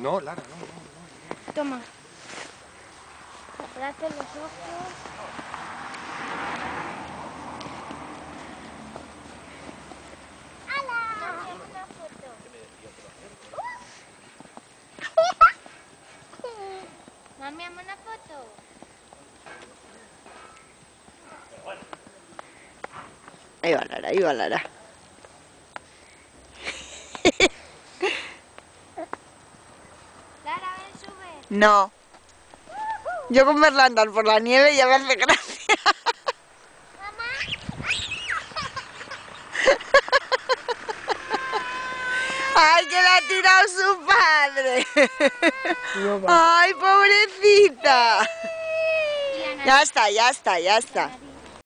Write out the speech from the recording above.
No, Lara, no. Toma. Taparate los ojos. ¡Hala! Una foto. Mami, hazme una foto. Ahí va Lara, ahí va Lara. Lara, ven, sube. No. Yo con verla andar por la nieve ya me hace gracia. Mamá. ¡Ay, que la ha tirado su padre! ¡Ay, pobrecita! Ya está, ya está, ya está.